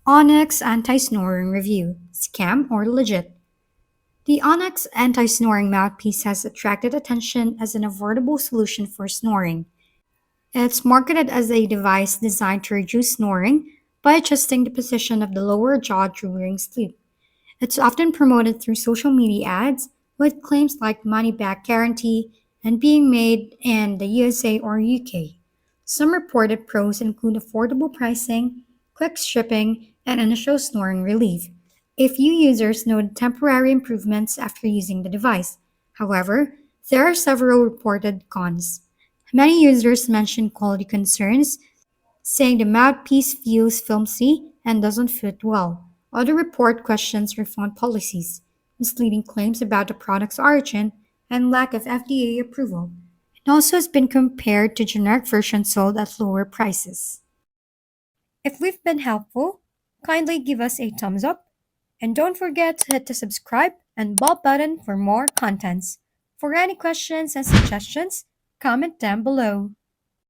HONEX Anti-Snoring Review Scam or Legit? The HONEX anti-snoring mouthpiece has attracted attention as an affordable solution for snoring. It's marketed as a device designed to reduce snoring by adjusting the position of the lower jaw during sleep. It's often promoted through social media ads with claims like money back guarantee and being made in the USA or UK. Some reported pros include affordable pricing, quick shipping, and initial snoring relief. A few users noted temporary improvements after using the device. However, there are several reported cons. Many users mention quality concerns, saying the mouthpiece feels flimsy and doesn't fit well. Other report questions refund policies, misleading claims about the product's origin, and lack of FDA approval. It also has been compared to generic versions sold at lower prices. If we've been helpful, kindly give us a thumbs up and don't forget to hit the subscribe and bell button for more contents. For any questions and suggestions, comment down below.